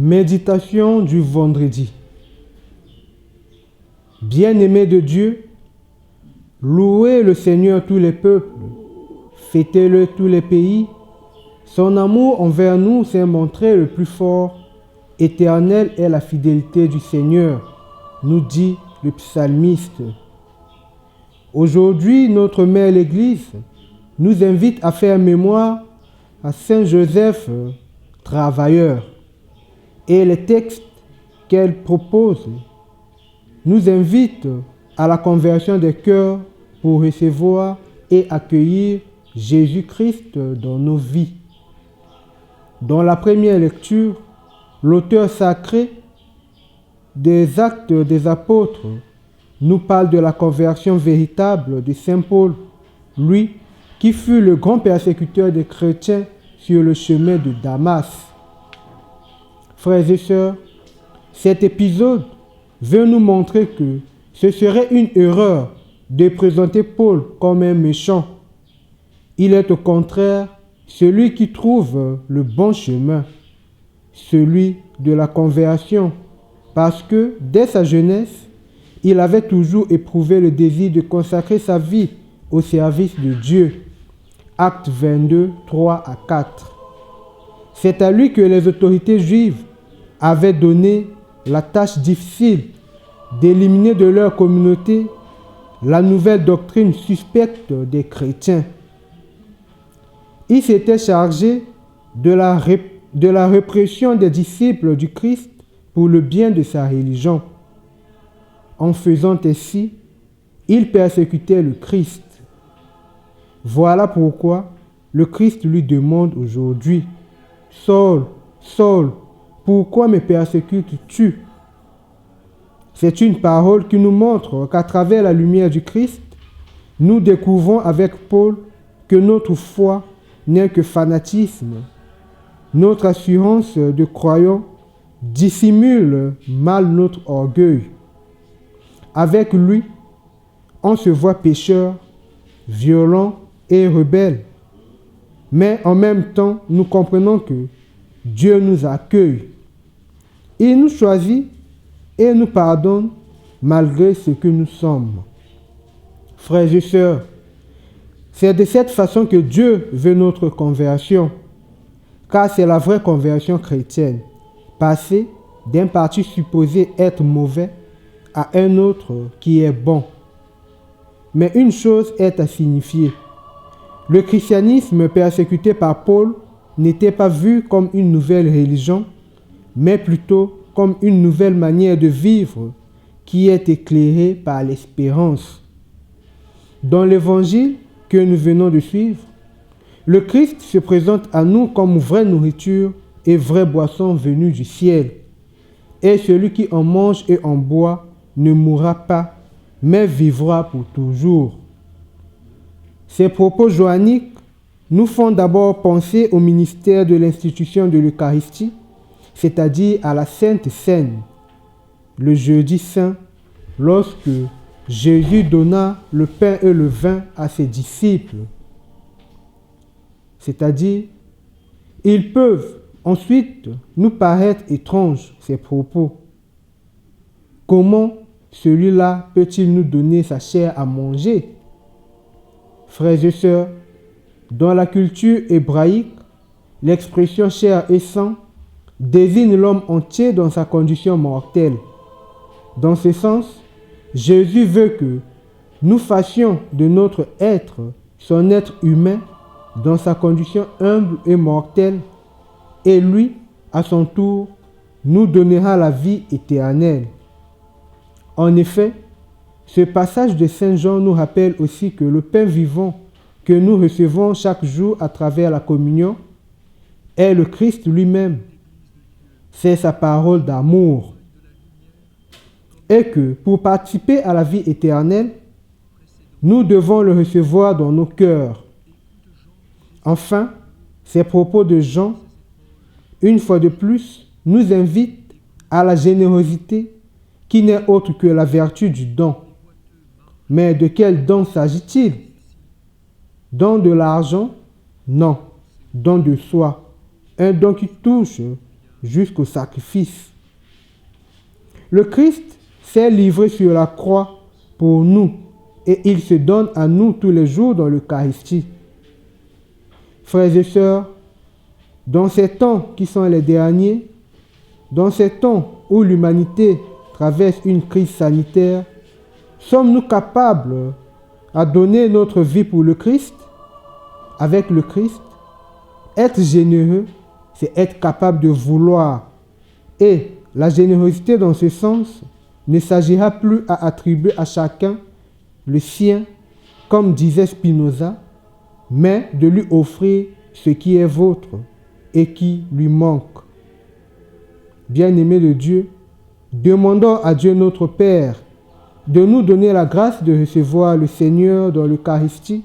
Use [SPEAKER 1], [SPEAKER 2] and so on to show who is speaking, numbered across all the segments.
[SPEAKER 1] Méditation du vendredi. Bien-aimés de Dieu, louez le Seigneur tous les peuples, fêtez-le tous les pays. Son amour envers nous s'est montré le plus fort. Éternelle est la fidélité du Seigneur, nous dit le psalmiste. Aujourd'hui, notre mère l'Église nous invite à faire mémoire à Saint Joseph, travailleur. Et les textes qu'elle propose nous invitent à la conversion des cœurs pour recevoir et accueillir Jésus-Christ dans nos vies. Dans la première lecture, l'auteur sacré des Actes des Apôtres nous parle de la conversion véritable de Saint Paul, lui qui fut le grand persécuteur des chrétiens sur le chemin de Damas. Frères et sœurs, cet épisode veut nous montrer que ce serait une erreur de présenter Paul comme un méchant. Il est au contraire celui qui trouve le bon chemin, celui de la conversion, parce que dès sa jeunesse, il avait toujours éprouvé le désir de consacrer sa vie au service de Dieu. Actes 22, 3 à 4. C'est à lui que les autorités juives avaient donné la tâche difficile d'éliminer de leur communauté la nouvelle doctrine suspecte des chrétiens. Il s'était chargé de la répression des disciples du Christ pour le bien de sa religion. En faisant ainsi, il persécutait le Christ. Voilà pourquoi le Christ lui demande aujourd'hui: « Saul, Saul, pourquoi me persécutes-tu » C'est une parole qui nous montre qu'à travers la lumière du Christ, nous découvrons avec Paul que notre foi n'est que fanatisme. Notre assurance de croyant dissimule mal notre orgueil. Avec lui, on se voit pécheur, violent et rebelle. Mais en même temps, nous comprenons que Dieu nous accueille. Il nous choisit et nous pardonne malgré ce que nous sommes. Frères et sœurs, c'est de cette façon que Dieu veut notre conversion, car c'est la vraie conversion chrétienne, passer d'un parti supposé être mauvais à un autre qui est bon. Mais une chose est à signifier: le christianisme persécuté par Paul n'était pas vu comme une nouvelle religion, mais plutôt comme une nouvelle manière de vivre qui est éclairée par l'espérance. Dans l'évangile que nous venons de suivre, le Christ se présente à nous comme vraie nourriture et vraie boisson venue du ciel. Et celui qui en mange et en boit ne mourra pas, mais vivra pour toujours. Ces propos johanniques nous font d'abord penser au ministère de l'institution de l'Eucharistie, c'est-à-dire à la Sainte Seine, le jeudi saint, lorsque Jésus donna le pain et le vin à ses disciples. C'est-à-dire, ils peuvent ensuite nous paraître étranges, ces propos. Comment celui-là peut-il nous donner sa chair à manger? Frères et sœurs, dans la culture hébraïque, l'expression chair et sang désigne l'homme entier dans sa condition mortelle. Dans ce sens, Jésus veut que nous fassions de notre être son être humain dans sa condition humble et mortelle, et lui, à son tour, nous donnera la vie éternelle. En effet, ce passage de Saint Jean nous rappelle aussi que le pain vivant que nous recevons chaque jour à travers la communion est le Christ lui-même. C'est sa parole d'amour. Et que pour participer à la vie éternelle, nous devons le recevoir dans nos cœurs. Enfin, ces propos de Jean, une fois de plus, nous invitent à la générosité qui n'est autre que la vertu du don. Mais de quel don s'agit-il? Don de l'argent? Non, don de soi. Un don qui touche jusqu'au sacrifice. Le Christ s'est livré sur la croix pour nous et il se donne à nous tous les jours dans l'Eucharistie. Frères et sœurs, dans ces temps qui sont les derniers, dans ces temps où l'humanité traverse une crise sanitaire, sommes-nous capables à donner notre vie pour le Christ, avec le Christ? Être généreux, c'est être capable de vouloir. Et la générosité dans ce sens ne s'agira plus à attribuer à chacun le sien, comme disait Spinoza, mais de lui offrir ce qui est vôtre et qui lui manque. Bien-aimés de Dieu, demandons à Dieu notre Père de nous donner la grâce de recevoir le Seigneur dans l'Eucharistie,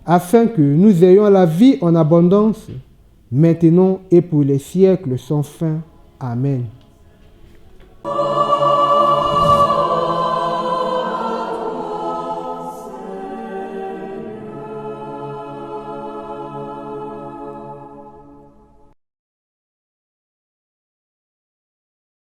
[SPEAKER 1] afin que nous ayons la vie en abondance, maintenant et pour les siècles sans fin. Amen.